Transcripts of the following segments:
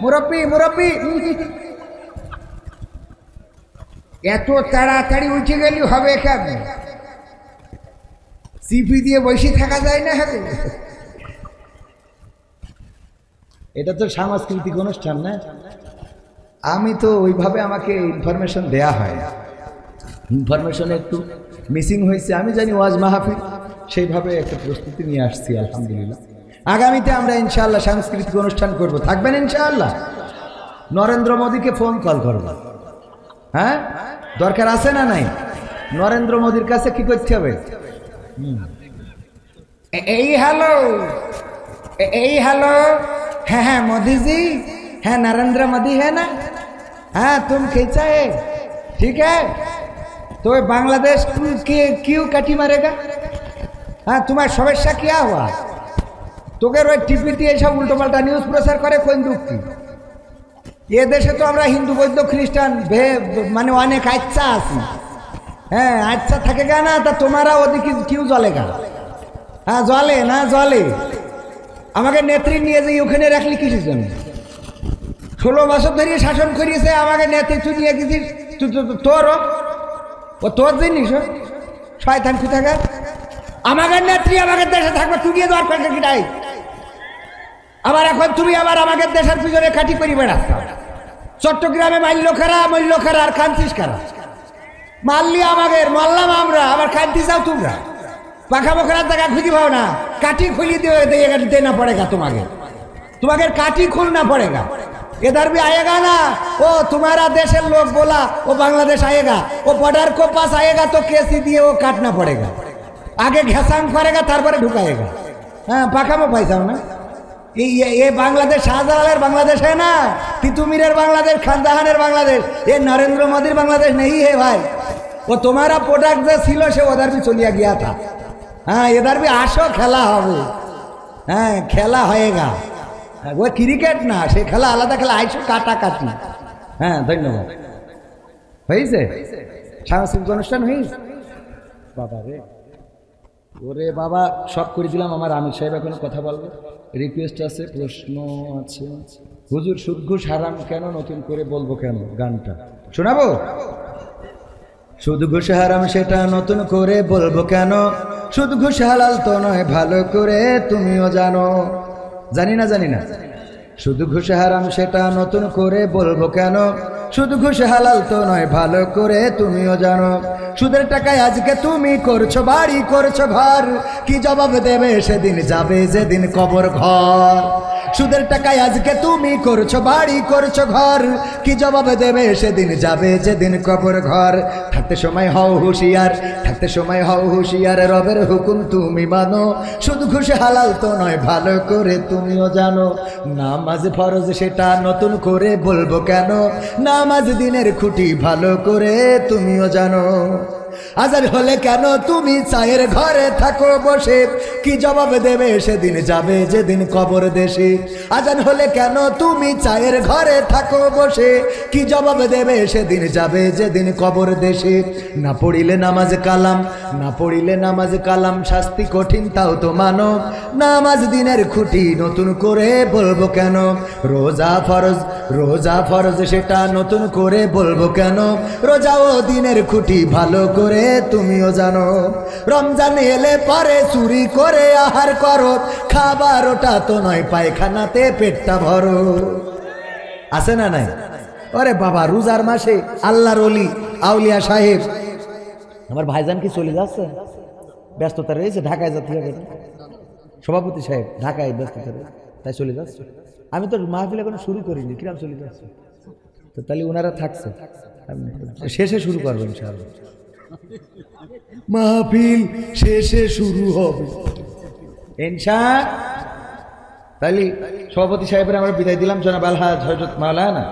মুরব্বি মুরব্বি এত তাড়াতাড়ি উঠে গেলি হবে কেন? সিপি দিয়ে বসে থাকা যায় না? হ্যাঁ, এটা তো সাংস্কৃতিক অনুষ্ঠান না? আমি তো ওইভাবে আমাকে ইনফরমেশন দেয়া হয়, ইনফরমেশন একটু মিসিং হয়েছে। আমি জানি ওয়াজ মাহফিল, সেইভাবে একটা প্রস্তুতি নিয়ে আসছি আলহামদুলিল্লাহ। আগামীতে আমরা ইনশাআল্লাহ সাংস্কৃতিক অনুষ্ঠান করব, থাকবেন ইনশাআল্লাহ। নরেন্দ্র মোদীকে ফোন কল করব, হ্যাঁ দরকার আছে না নাই? নরেন্দ্র মোদীর কাছে কি করতে হবে? এই হ্যালো, এই হ্যালো, হ্যাঁ হ্যাঁ मोदी जी, है नरेंद्र मोदी है ना? हाँ तुम कैसा है? ठीक है, तो बांग्लादेश क्यों काटी मारेगा? हाँ तुम्हारा समस्या क्या हुआ? তোকে ওই টিভি দিয়ে সব উল্টো পাল্টা নিউজ প্রচার করে কোন যুক্তি? এ দেশে তো আমরা হিন্দু বৌদ্ধ খ্রিস্টান মানে অনেক আচ্ছা আছি, হ্যাঁ আচ্ছা থাকে গা না, তা তোমারা ওদিকে কিউ জ্বলে গা? হ্যাঁ জ্বলে না জ্বলে? আমাকে নেত্রী নিয়ে যাই ওখানে রাখলি কিসের জন্য? 16 বছর ধরে শাসন করিয়েছে আমাকে নেত্রী, তুই নিয়ে গেছিস তোর ও তোর জিনিস শয়তান কোথাকার। আমাকে নেত্রী আমাকে দেশে থাকবে, তুই নিয়ে দরকার কিটাই? আবার এখন তুমি আবার আমাকে দেশের পিছনে কাটি করি বেড়াচ্ছ। চট্টগ্রামে মারল খারা মরল খারা আর কাঁদছিস খারা? মারলি আমাকে, মারলাম আমরা, আবার কাঁদতে চাও তোমরা? পাখা বখরার জায়গা খুঁজি পাও না, কাঠি খুলি देना पड़ेगा तुम्हारे, तुम्हारे काठी खोलना पड़ेगा। इधर भी आएगा ना वो तुम्हारा देश लोग बोला वो बांग्लादेश आएगा, वो बॉर्डर को पास आएगा तो केसी दिए वो काटना पड़ेगा, आगे घसांग करेगा तारपरे ढुकाएगा। हाँ पाखा में पैसा ना, ये बांग्लादेश शाहजलालेर बांग्लादेश है ना, तितुमीरेर बांग्लादेश, खानजहानेर बांग्लादेश, ये नरेंद्र मोदीर बांग्लादेश नहीं है भाई। वो तुम्हारा प्रोडक्ट जो छिलो से उधर भी चलिया गया था। हाँ इधर भी आसो खेला হবে, হ্যাঁ খেলা হয়েগা, वो क्रिकेट ना से खेला आलादा खेला, आइसो কাটাকাটি। হ্যাঁ ধন্যবাদ। হয়েছে সাংস্কৃতিক অনুষ্ঠান হয়েছে? বাবা রে, ওরে বাবা সব করে দিলাম। আমার আমির সাহেব এখন কথা বলবো, রিকোয়েস্ট আছে, প্রশ্ন আছে। হুজুর সুদ ঘুষ হারাম কেন, নতুন করে বলবো কেন? গানটা শোনাবো। সুদ ঘুষ হারাম সেটা নতুন করে বলবো কেন, সুদ ঘুষ হালাল তো নয় ভালো করে তুমিও জানো। জানি না জানি না। সুদ ঘুষ হারাম সেটা নতুন করে বলবো কেন, সুদ ঘুষ হালাল তো নয় ভালো করে তুমিও জানো। সুদের টাকায় আজকে তুমি করছো বাড়ি করছো ঘর, কি জবাব দেবে সেদিন যাবে যেদিন কবর ঘর। সুদের টাকায় আজকে তুমি করছো বাড়ি করছো ঘর, কি জবাব দেবে সেদিন যাবে যেদিন কবর ঘর। থাকতে সময় হও হুঁশিয়ার, থাকতে সময় হও হুঁশিয়ার, রবের হুকুম তুমি মানো, সুদ ঘুষ হালাল তো নয় ভালো করে তুমিও জানো। নামাজ ফরজ সেটা নতুন করে বলবো কেন, নামাজ দিনের খুঁটি ভালো করে তুমিও জানো। আজান হলে কেন তুমি চায়ের ঘরে থাকো বসে, কি জবাব দেবে সেদিন যাবে যেদিন কবর দেশে। আজান হলে কেন তুমি চায়ের ঘরে থাকো বসে, কি জবাব দেবে সেদিন যাবে যেদিন কবর দেশে। না পড়িলে নামাজ কালাম, না পড়িলে নামাজ কালাম, শাস্তি কঠিন তাও তো মানো, নামাজ দিনের খুঁটি নতুন করে বলবো কেন। রোজা ফরজ, রোজা ফরজ সেটা নতুন করে বলবো কেন, রোজাও দিনের খুঁটি ভালো করে তুমিও জানো। রমজান এলে পরে চুরি করে আহার করো, খাবার ওটা তো নয় পায়খানাতে পেটটা ভরো। আছে না নাই? আরে বাবা রোজার মাসে আল্লাহর ওলি আউলিয়া সাহেব, আমার ভাইজান কি চলে যাচ্ছে? ব্যস্ততা রয়েছে, ঢাকায় যেতে হবে। সভাপতি সাহেব ঢাকায় ব্যস্ততা রয়েছে, তাই চলে যাচ্ছে। আমি তো মাহফিল এখনো শুরু করিনি, কিরম চলে যাচ্ছে? তো তাহলে ওনারা থাকছে, শেষে শুরু করবো ইনশাআল্লাহ। মাহফিল শেষে শুরু হবে ইনশাআল্লাহ। তাহলে সভাপতি সাহেবের আমরা বিদায় দিলাম। জনাব আলহাজ হযরত মাওলানা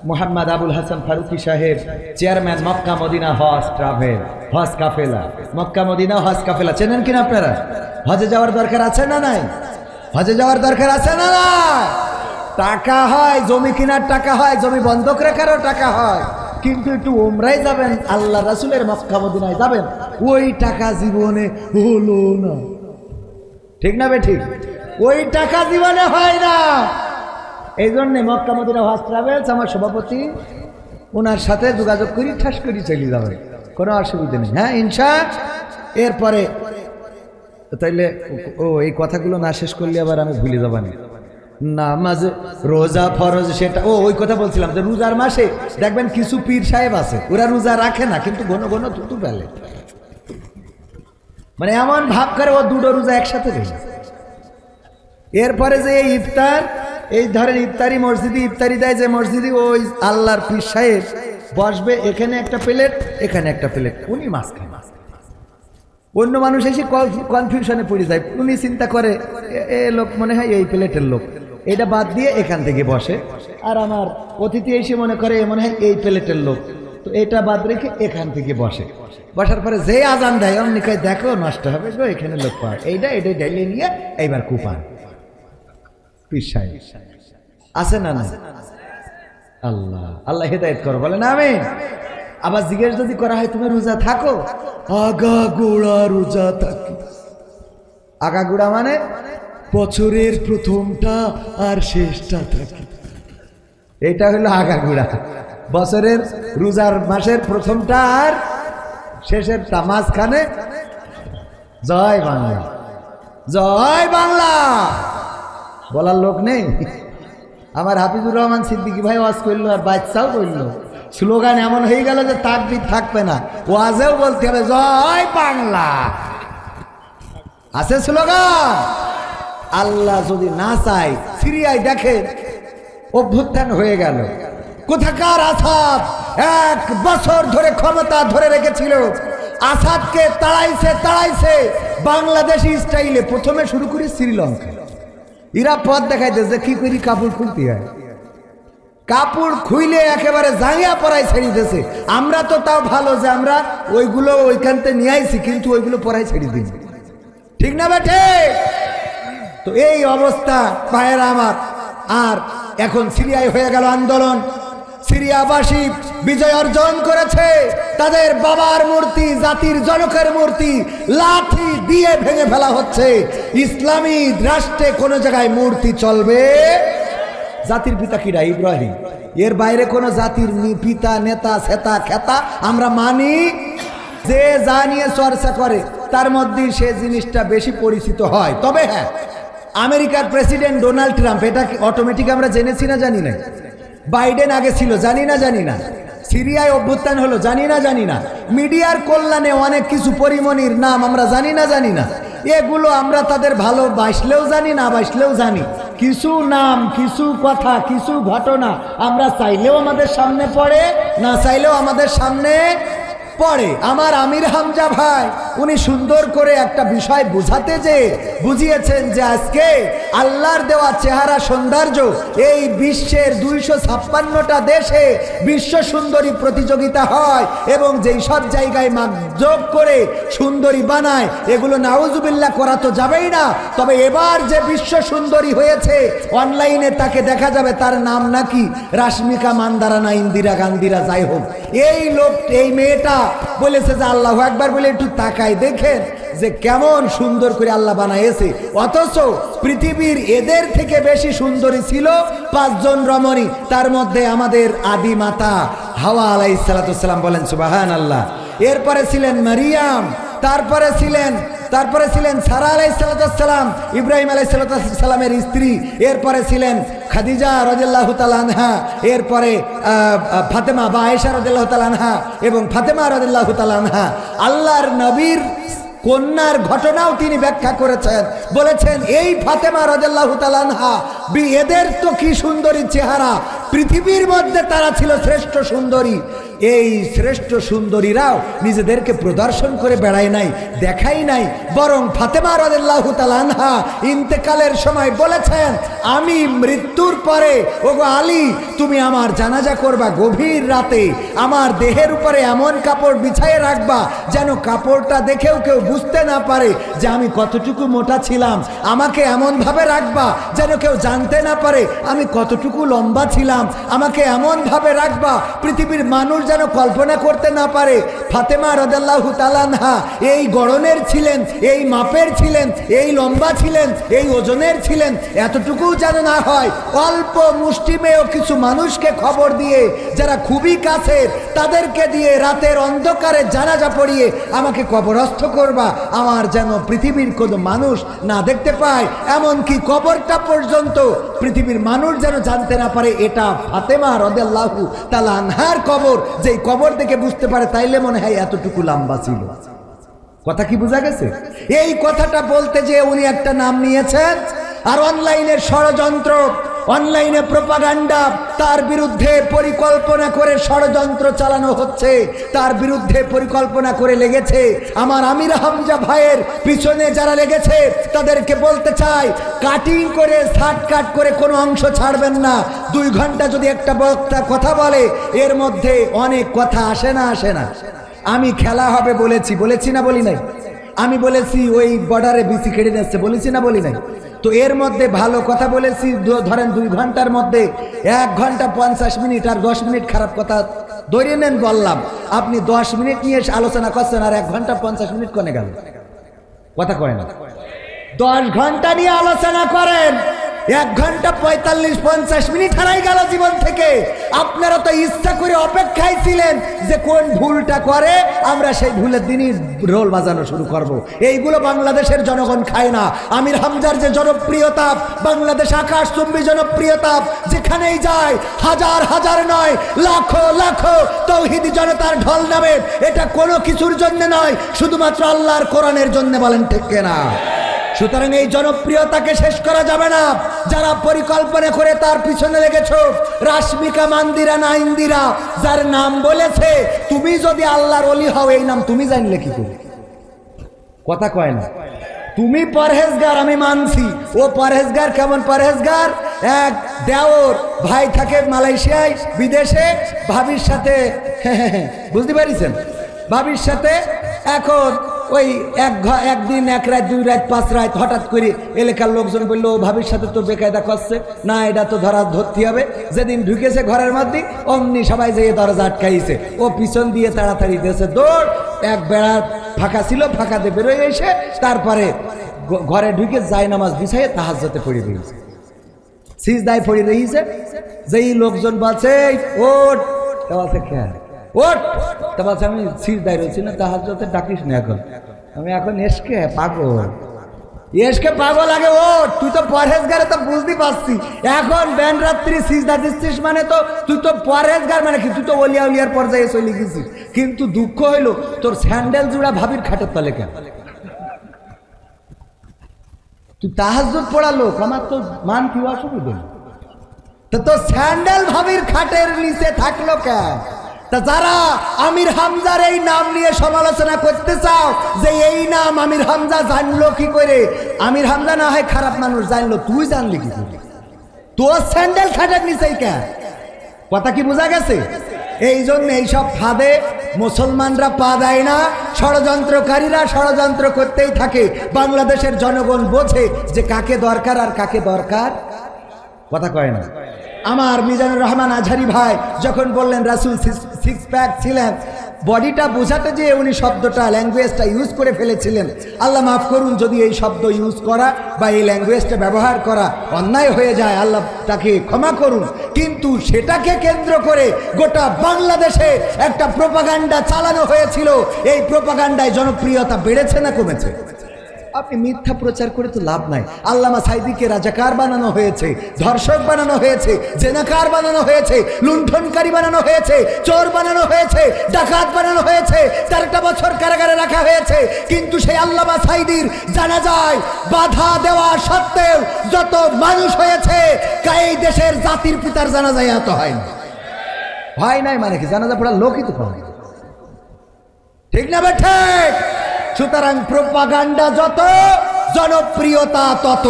মোহাম্মদ আবুল হাসান ফারুকি সাহেব, চেয়ারম্যান মক্কা মদিনা হজ ট্রাভেল, হজ কাফেলা, মক্কা মদিনা হজ কাফেলা। চেনেন কিনা আপনারা? হজে যাওয়ার দরকার আছে না নাই? হজে যাওয়ার দরকার আছে না নাই? টাকা হয়, জমি কেনার টাকা হয়, জমি বন্ধক রাখারও টাকা হয়, কিন্তু একটু ওমরায় যাবেন, আল্লাহ রাসূলের মক্কা মদিনায় যাবেন, ওই টাকা জীবনে হলো না। ঠিক না বে ঠিক? ওই টাকা জীবনে হয় না। এই জন্যে মক্কা মদিনা হজ ট্রাভেলস আমার সভাপতি, ওনার সাথে যোগাযোগ করি, ঠাস করি চলে যাবে, কোনো অসুবিধা নেই। হ্যাঁ ইনশা। এরপরে তাইলে এই কথাগুলো না শেষ করলে আবার আমি ভুলে যাবানি। নামাজ রোজা ফরজ, সেটা ওই কথা বলছিলাম যে রোজার মাসে দেখবেন কিছু পীর সাহেব আছে, ওরা রোজা রাখে না কিন্তু ঘন ঘন থুতু ফেলে, মানে এমন ভাব করে ও দুটো রোজা একসাথে নেই। এরপরে যে এই ইফতার, এই ধরেন ইফতারি মসজিদে ইফতারি দেয়, যে মসজিদে ওই আল্লাহর পীর সাহেব বসবে, এখানে একটা প্লেট এখানে একটা প্লেট, উনি মাঝখানে। অন্য মানুষ এসে কনফিউশনে পড়ে যায়, উনি চিন্তা করে এ লোক মনে হয় এই প্লেটের লোক, এটা বাদ দিয়ে এখান থেকে বসে, আর আমার অতিথি এসে মনে করে মনে হয় এই প্লেটের লোক, তো এটা বাদ রেখে এখান থেকে বসে। বসার পরে যে আজান দেয় অমনি কয় দেখো নষ্ট হবে গো, এখানে লোক পায়, এটাই ঢেলে নিয়ে এইবার কুপান। পীর সাহেব আছে না? না। আল্লাহ আল্লাহ হেদায়েত করো, বলে না আমি। আবার জিজ্ঞেস যদি করা হয় তুমি রোজা থাকো, আগা গোড়া রোজা থাকি। আগা গোড়া মানে বছরের প্রথমটা আর শেষটা থাকি, এটা হলো আগা গোড়া। বছরের রোজার মাসের প্রথমটা আর শেষেরটা, মাঝখানে জয় বাংলা, জয় বাংলা বলার লোক নেই। আমার হাফিজুর রহমান সিদ্দিকী ভাই ওয়াজ করলো, আর বাচ্চাও করলো, স্লোগান এমন হয়ে গেল যে তাকবীর থাকবে না, ওয়াজেও বলতে হবে জয় বাংলা। আছে স্লোগান। আল্লাহ যদি না চায়, সিরিয়ায় দেখে অভ্যুত্থান হয়ে গেল, কোথাকার আসাদ 1 বছর ধরে ক্ষমতা ধরে রেখেছিল, আসাদকে তাড়াইছে বাংলাদেশি স্টাইলে। প্রথমে শুরু করি শ্রীলঙ্কা, এরা পথ দেখাইতে যে কি করি কাপড় খুলতে হয়, কাপড় খুইলে একেবারে জাঙ্গিয়া পরাই ছেড়ে দিতেছে। আমরা তো তাও ভালো যে আমরা ওইগুলো ওইখান থেকে নিয়ে আইছি, কিন্তু ওইগুলো পরাই ছেড়ে দিই, ঠিক না বেঠে? তো এই অবস্থা পায়ের আমার। আর এখন সিরিয়ায় হয়ে গেল আন্দোলন, সিরিয়াবাসী বিজয় অর্জন করেছে, তাদের বাবার মূর্তি, জাতির জনকের মূর্তি লাঠি দিয়ে ভেঙে ফেলা হচ্ছে। ইসলামী রাষ্ট্রে কোন জায়গায় মূর্তি চলবে? জাতির পিতা কিরা? ইব্রাহিম। এর বাইরে কোন জাতির পিতা, নেতা, সেতা, খেতা আমরা মানি? যে যা নিয়ে চর্চা করে তার মধ্যে সে জিনিসটা বেশি পরিচিত হয়। তবে হ্যাঁ, আমেরিকার প্রেসিডেন্ট ডোনাল্ড ট্রাম্প, এটা অটোমেটিক আমরা জেনেছি না জানি না? বাইডেন আগে ছিল, জানি না? সিরিয়ায় অভ্যুত্থান হলো, জানি না? মিডিয়ার কল্যাণে অনেক কিছু পরিমণির নাম আমরা জানি না? এগুলো আমরা তাদের ভালোবাসলেও জানি, না বাসলেও জানি। কিছু নাম, কিছু কথা, কিছু ঘটনা আমরা চাইলেও আমাদের সামনে পড়ে, না চাইলেও আমাদের সামনে পড়ে। আমার আমির হামজা ভাই উনি সুন্দর করে একটা বিষয় বুঝাতে যে বুঝিয়েছেন যে আজকে আল্লাহর দেওয়া চেহারা সৌন্দর্য, এই বিশ্বের 256টা দেশে বিশ্ব সুন্দরী প্রতিযোগিতা হয়, এবং যেই সব জায়গায় মাপজোক করে সুন্দরী বানায়, এগুলো নাউজুবিল্লাহ করা তো যাবেই না। তবে এবার যে বিশ্ব সুন্দরী হয়েছে, অনলাইনে তাকে দেখা যাবে, তার নাম নাকি রাশ্মিকা মান্দারা না ইন্দিরা গান্ধীরা, যাই হোক, এই লোক, এই মেয়েটা বলেছে যে আল্লাহু আকবার বলে একটু তাকাই দেখেন যে কেমন সুন্দর করে আল্লাহ বানাইছে। অথচ পৃথিবীর এদের থেকে বেশি সুন্দরী ছিল 5 জন রমণী, তার মধ্যে আমাদের আদি মাতা হাওয়া আলাইহিস সালাম, বলেন সুবহানাল্লাহ। এরপরে ছিলেন মারিয়াম, তারপরে ছিলেন সারা আলাইহিস সালাম, ইব্রাহিম আলাইহিস সালামের স্ত্রী, এরপরে ছিলেন খাদিজা রাদিয়াল্লাহু তাআলা আনহা, এরপরে ফাতেমা বা আয়েশা রাদিয়াল্লাহু তাআলা আনহা এবং ফাতেমা রাদিয়াল্লাহু তাআলা আনহা। আল্লাহর নবীর কন্যার ঘটনাও তিনি ব্যাখ্যা করেছেন, বলেছেন এই ফাতেমা রাদিয়াল্লাহু তাআলা আনহা, এদের তো কি সুন্দরী চেহারা, পৃথিবীর মধ্যে তারা ছিল শ্রেষ্ঠ সুন্দরী। এই শ্রেষ্ঠ সুন্দরীরাও নিজেদেরকে প্রদর্শন করে বেড়ায় নাই, দেখাই নাই, বরং ফাতেমা রাদিয়াল্লাহু তাআলা আনহা ইন্তেকালের সময় বলেছেন, আমি মৃত্যুর পরে ওগো আলী তুমি আমার জানাজা করবা, গভীর রাতে আমার দেহের উপরে এমন কাপড় বিছায়ে রাখবা যেন কাপড়টা দেখেও কেউ বুঝতে না পারে যে আমি কতটুকু মোটা ছিলাম, আমাকে এমনভাবে রাখবা যেন কেউ জানতে না পারে আমি কতটুকু লম্বা ছিলাম, আমাকে এমনভাবে রাখবা পৃথিবীর মানুষ যেন কল্পনা করতে না পারে ফাতেমা রাদিয়াল্লাহু তাআলা আনহা এই গড়নের ছিলেন, এই মাপের ছিলেন, এই লম্বা ছিলেন, এই ওজনের ছিলেন, এতটুকু যেন না হয়। অল্প মুষ্টিমেয় কিছু মানুষকে খবর দিয়ে, যারা খুবই কাছের, তাদেরকে দিয়ে রাতের অন্ধকারে জানাজা পড়িয়ে আমাকে কবরস্থ করবা, আমার যেন পৃথিবীর কোনো মানুষ না দেখতে পায়, এমনকি কবরটা পর্যন্ত পৃথিবীর মানুষ যেন জানতে না পারে এটা ফাতেমা রাদিয়াল্লাহু তাআলা আনহার কবর। যেই কবর দেখে বুঝতে পারে তাইলে মনে হয় এতটুকু লম্বা ছিল। কথা কি বোঝা গেছে? এই কথাটা বলতে যে উনি একটা নাম নিয়েছেন, আর অনলাইনের ষড়যন্ত্র, অনলাইনে প্রোপাগান্ডা, তার বিরুদ্ধে পরিকল্পনা করে ষড়যন্ত্র চালানো হচ্ছে, তার বিরুদ্ধে পরিকল্পনা করে লেগেছে। আমার আমির হামজা ভাইয়ের পিছনে যারা লেগেছে তাদেরকে বলতে চাই, কাটিং করে শার্টকাট করে কোনো অংশ ছাড়বেন না। 2 ঘন্টা যদি একটা বক্তা কথা বলে, এর মধ্যে অনেক কথা আসে না। আমি খেলা হবে বলেছি না বলি নাই? আমি বলেছি ওই বর্ডারে বিসি কেটে যাচ্ছে, বলেছি না বলি নাই? তো এর মধ্যে ভালো কথা বলেছি, ধরেন 2 ঘন্টার মধ্যে 1 ঘন্টা 50 মিনিট আর 10 মিনিট খারাপ কথা ধরে নেন বললাম। আপনি 10 মিনিট নিয়ে আলোচনা করছেন আর 1 ঘন্টা 50 মিনিট কোনে গেল? কথা কয় না। 10 ঘন্টা নিয়ে আলোচনা করেন, 1 ঘন্টা 45-50 মিনিট হারাই গেল জীবন থেকে। আপনারা তো ইচ্ছা করে অপেক্ষায় ছিলেন যে কোন ভুলটা করে আমরা সেই ভুলের দিনই রোল বাজানো শুরু করব। এইগুলো বাংলাদেশের জনগণ খায় না। আমির হামজার যে জনপ্রিয়তা, বাংলাদেশ আকাশচুম্বী জনপ্রিয়তা, যেখানেই যায় হাজার হাজার নয় লাখো লাখো তৌহিদি জনতার ঢল নামে। এটা কোনো কিছুর জন্য নয়, শুধুমাত্র আল্লাহর কোরআনের জন্য। বলেন ঠিক কিনা? সুতরাং এই জনপ্রিয়তাকে শেষ করা যাবে না। যারা পরিকল্পনা করে তার পিছনে লেগেছ, রাশমিকা মান্দিরা না ইন্দিরা, যার নাম বলেছে তুমি যদি আল্লাহর ওলি হও, এই নাম তুমি জানলে কি করে? কথা কয় না। তুমি পরহেজগার, আমি মানছি। ও পরহেজগার, কেমন পরহেজগার? এক দেওর ভাই থাকে মালয়েশিয়ায় বিদেশে, ভাবির সাথে বুঝতে পারিছেন, ভাবির সাথে এখন ওই একদিন 1 রাত 2 রাত 5 রাত হঠাৎ করে এলাকার লোকজন বললো ও ভাবির সাথে তো বেকায়দা করছে, না এটা তো ধরতে হবে। যেদিন ঢুকেছে ঘরের মধ্যে অমনি সবাই যেয়ে দরজা আটকাইছে, ও পিছন দিয়ে তাড়াতাড়ি দিয়েছে দৌড়। এক বেড়া ফাঁকা ছিল, ফাঁকাতে বেরোয় এসে তারপরে ঘরে ঢুকে যায় নামাজ বিছাইয়ে তাহাজ্জুদে পড়ে রয়েছে, সিজদায় পড়ে রয়েছে। যেই লোকজন বলছে ওঠ, বলছে খেয়াল ওঠ, তা বলছে আমি সিজদায় রয়েছি না, তাহাজ্জুদে ডাকিস না এখন, আমি এখন এসকে পাগল আগে ওঠ। তুই তো পরহেজগারে তো বুঝতে পারছি, এখন ব্যান রাত্রি সিজদা দিচ্ছিস মানে তো তুই তো পরহেজগার, মানে কি তুই তো ওলিয়া উলিয়ার পর্যায়ে চলে গেছিস। কিন্তু দুঃখ হইলো তোর স্যান্ডেল জোড়া ভাবির খাটের তলে কেন? তুই তাহাজ্জুদ পড়া লোক, আমার তো মান কি অসুবিধা, তো তোর স্যান্ডেল ভাবির খাটের নিচে থাকলো কেন? তা যারা আমির হামজার এই নাম নিয়ে সমালোচনা করতে চাও যে এই নাম আমির হামজা জানলো কি করে, আমির হামজা না হয় খারাপ মানুষ, জানলো, তুই জানলি কি করে? তোর স্যান্ডেল খাটের নিচেই কেন? কথা কি বোঝা গেছে? এই জন্য এইসব ফাঁদে মুসলমানরা পা দেয় না, ষড়যন্ত্রকারীরা ষড়যন্ত্র করতেই থাকে। বাংলাদেশের জনগণ বোঝে যে কাকে দরকার আর কাকে দরকার। কথা কয় না। আমার মিজানুর রহমান আজহারি ভাই যখন বললেন রাসূল 6 প্যাক ছিলেন, বডিটা বোঝাতে যে উনি শব্দটা, ল্যাঙ্গুয়েজটা ইউজ করে ফেলেছিলেন। আল্লাহ মাফ করুন যদি এই শব্দ ইউজ করা বা এই ল্যাঙ্গুয়েজটা ব্যবহার করা অন্যায় হয়ে যায়, আল্লাহ তাকে ক্ষমা করুন। কিন্তু সেটাকে কেন্দ্র করে গোটা বাংলাদেশে একটা প্রোপাগান্ডা চালানো হয়েছিল। এই প্রোপাগান্ডায় জনপ্রিয়তা বেড়েছে না কমেছে? আপনি মিথ্যা প্রচার করে তো লাভ নাই। আল্লামা সাইদিকে রাজাকার বানানো হয়েছে, ধর্ষক বানানো হয়েছে, জেনাকার বানানো হয়েছে, লুণ্ঠনকারী বানানো হয়েছে, চোর বানানো হয়েছে, ডাকাত বানানো হয়েছে, 4টা বছর কারাগারে রাখা হয়েছে। কিন্তু সেই আল্লামা সাইদির জানাজায় বাধা দেওয়া সত্ত্বেও যত মানুষ হয়েছে, এই দেশের জাতির পিতার জানাজায় এত হয়নি। হয় নাই মানে কি? জানাজা পড়ার লোকই তো হয়, ঠিক না বেঠে? সুতরাং প্রোপাগান্ডা যত, জনপ্রিয়তা তত,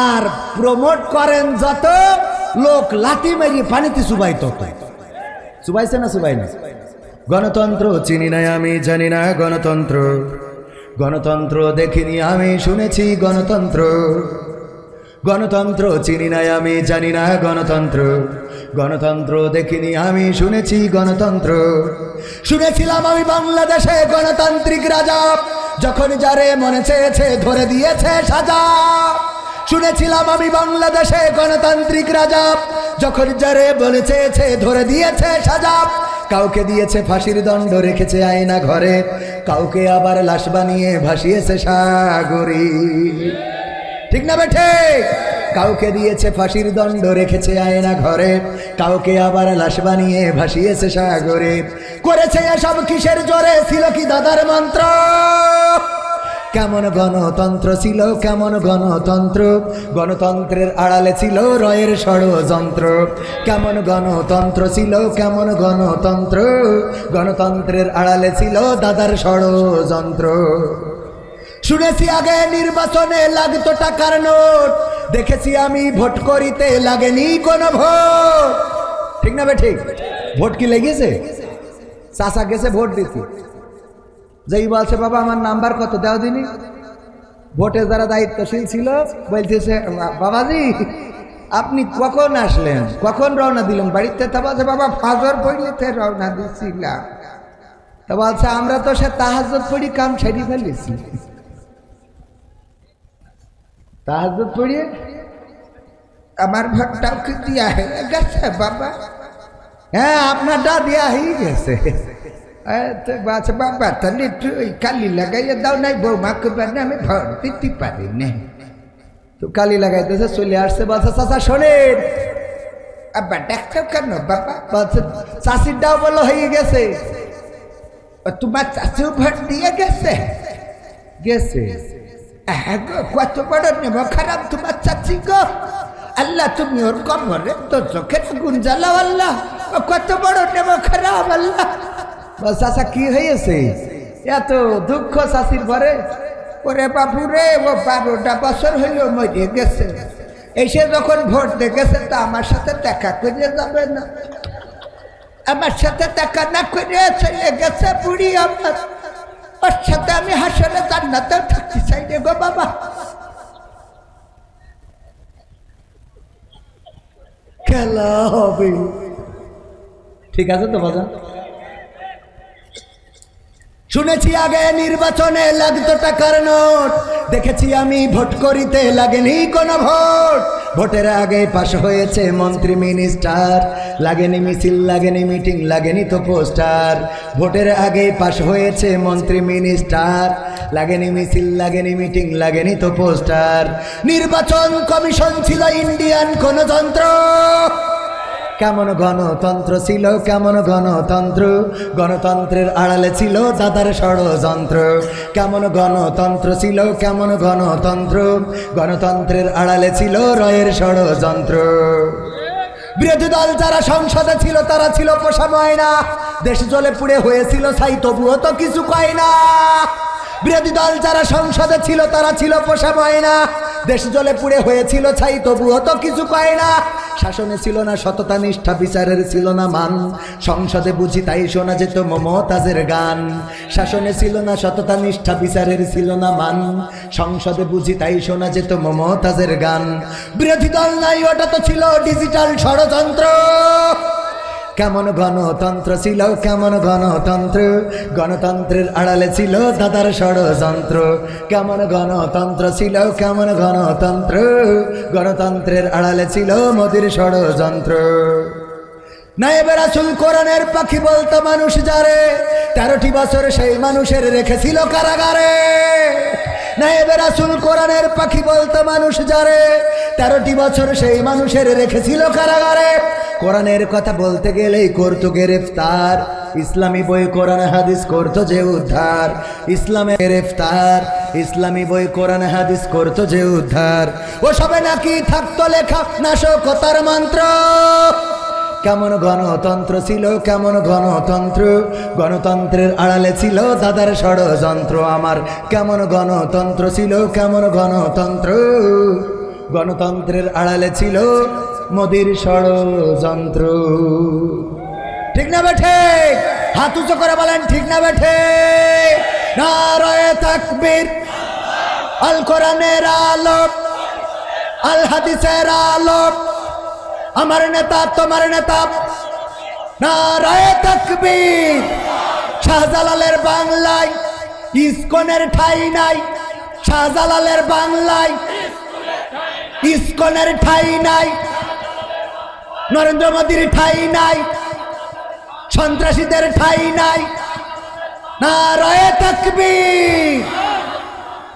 আর প্রমোট করেন যত, লোক লাথি মেরি পানিতে চুবাই তত। চুবাইছে না চুবাই না? গণতন্ত্র চিনি না আমি, জানি না গণতন্ত্র, গণতন্ত্র দেখিনি আমি, শুনেছি গণতন্ত্র, গণতন্ত্র চিনি না আমি, জানি না গণতন্ত্র, গণতন্ত্র দেখিনি আমি, শুনেছি গণতন্ত্র। শুনেছিলাম আমি বাংলাদেশে গণতান্ত্রিক রাজা, যখন যারে মনে চেয়েছে ধরে দিয়েছে সাজা। শুনেছিলাম আমি বাংলাদেশে গণতান্ত্রিক রাজা, যখন যারে মনে চেয়েছে ধরে দিয়েছে সাজা। কাউকে দিয়েছে ফাঁসির দণ্ড, রেখেছে আয়না ঘরে, কাউকে আবার লাশ বানিয়ে ভাসিয়েছে সাগরে। ঠিক না বেঠে? কাউকে দিয়েছে ফাঁসির দণ্ড, রেখেছে আয়না ঘরে, কাউকে আবার লাশ বানিয়ে ভাসিয়েছে সাগরে। করেছে এসব কিসের জোরে? ছিল কি দাদার মন্ত্র? কেমন গণতন্ত্র ছিল, কেমন গণতন্ত্র, গণতন্ত্রের আড়ালে ছিল রয়ের ষড়যন্ত্র। কেমন গণতন্ত্র ছিল, কেমন গণতন্ত্র, গণতন্ত্রের আড়ালে ছিল দাদার ষড়যন্ত্র। শুনেছি আগে নির্বাচনে লাগতো টাকার নোট, দেখেছি আমি ভোট করিতে লাগেনি কোনো ভোট। ঠিক না বে ঠিক? ভোট কি লেগেছে? চাষা গেছে ভোট দিতে, যেই বলছে বাবা আমার নাম্বার কত দাও দিনি, ভোটে যারা দায়িত্বশীল ছিল বলতেছে বাবাজি আপনি কখন আসলেন, কখন রওনা দিলেন বাড়িতে? তা বলছে বাবা ফাজর পড়িতে রওনা দিচ্ছিলাম। তা বলছে আমরা তো সে তাহাজ্জুদ পড়ি কাম ছেড়ে ফেলেছি। তাহাজ্জুদ পড়িয়ে আমার ভোটটাও কি দিয়া হয়ে গেছে বাবা? হ্যাঁ আপনারটা দেওয়া হয়ে গেছে। আচ্ছা বাবা তাহলে একটু ওই কালি লাগাইয়া দাও, নাই বৌমাকে বানে আমি ভোট দিতে পারি না। তো কালি লাগাইতেছে, চলে আসছে, বলছে চাচা শোনেন। আব্বা দেখছো কেন বাবা? বলছে চাষির ডাও বলো হয়ে গেছে। তোমার চাষিও ভোট দিয়ে গেছে? গেছে। কত বড় নেব খারাপ তোমার চাচি গো, আল্লাহ তুমি ওর কবরে তো চোখের গুণ জ্বালাও আল্লাহ, কত বড় নেব খারাপ আল্লাহ। চাচা কি হয়েছে এত দুঃখ চাষির ঘরে? ওরে বাবু রে, ও 12টা বছর হইল মরে গেছে, এসে যখন ভোট দিয়ে গেছে তা আমার সাথে দেখা করে যাবে না? আমার সাথে দেখা না করে চলে গেছে বুড়ি আমার, ওর সাথে আমি হাসরে জান্নাতেও থাকতে চাই রে গো বাবা। খেলা হবে। ঠিক আছে তো বাজান? শুনেছি আগে নির্বাচনে লাগতো টাকার নোট, দেখেছি আমি ভোট করিতে লাগেনি কোনো ভোট। ভোটের আগে পাশ হয়েছে মন্ত্রী মিনিস্টার, লাগেনি মিছিল, লাগেনি মিটিং, লাগেনি তো পোস্টার। ভোটের আগে পাশ হয়েছে মন্ত্রী মিনিস্টার, লাগেনি মিছিল, লাগেনি মিটিং, লাগেনি তো পোস্টার। নির্বাচন কমিশন ছিল ইন্ডিয়ান কোন যন্ত্র। কেমন গণতন্ত্র ছিল, কেমন গণতন্ত্র, গণতন্ত্রের আড়ালে ছিল দাদার ষড়যন্ত্র। কেমন গণতন্ত্র ছিল, কেমন গণতন্ত্র, গণতন্ত্রের আড়ালে ছিল রয়ের ষড়যন্ত্র। বিরোধী দল যারা সংসদে ছিল তারা ছিল পোষা ময়না, দেশ জ্বলে পুড়ে হয়েছিল ছাই তবুও তো কিছু কয় না। বিরোধী দল যারা সংসদে ছিল তারা ছিল পোষা ময়না, দেশ জ্বলে পুড়ে হয়েছিল ছাই তবুও তো কিছু কয় না। শাসনে ছিল না সততা নিষ্ঠা, বিচারের ছিল না মান, সংসদে বুঝি তাই শোনা যেত মমতাজের গান। শাসনে ছিল না সততা নিষ্ঠা, বিচারের ছিল না মান, সংসদে বুঝি তাই শোনা যেত মমতাজের গান। বিরোধী দল নাই, ওটা তো ছিল ডিজিটাল ষড়যন্ত্র। কেমন গণতন্ত্র ছিল, কেমন গণতন্ত্র, গণতন্ত্রের আড়ালে ছিল দাদার ষড়যন্ত্র। কেমন গণতন্ত্র ছিল, কেমন গণতন্ত্র, গণতন্ত্রের আড়ালে ছিল মোদির ষড়যন্ত্র। নায়েবে রাসূল কোরআনের পাখি বলতো মানুষ যারে, 13টি বছর সেই মানুষের রেখেছিল কারাগারে। নায়েবে রাসূল কোরআনের পাখি বলতো মানুষ যারে, 13টি বছর সেই মানুষের রেখেছিল কারাগারে। কোরআনের কথা বলতে গেলেই করতো গ্রেফতার, ইসলামী বই কোরআন হাদিস করতো যে উদ্ধার। ইসলামে গ্রেফতার, ইসলামী বই কোরআন হাদিস করতো যে উদ্ধার। ও সবে নাকি থাকতো লেখা নাশকতার মন্ত্র। কেমন গণতন্ত্র ছিল, কেমন গণতন্ত্র, গণতন্ত্রের আড়ালে ছিল দাদার ষড়যন্ত্র আমার। কেমন গণতন্ত্র ছিল, কেমন গণতন্ত্র, গণতন্ত্রের আড়ালে ছিল মোদির ষড়যন্ত্র। ঠিক না বেঠে? হাত উঁচু করে বলেন ঠিক না বেঠে? নারায়ে তাকবীর, আল কোরআনের আলো, আল হাদিসের আলো আমার নেতা তোমার নেতা নারায়ে তাকবীর শাহজালালের বাংলায় ইসকনের ঠাঁই নাই শাহজালালের বাংলায় ইসকনের ঠাঁই নাই নরেন্দ্র মোদীর ঠাঁই নাই সন্ত্রাসীদের ঠাঁই নাই নারায়ে তাকবীর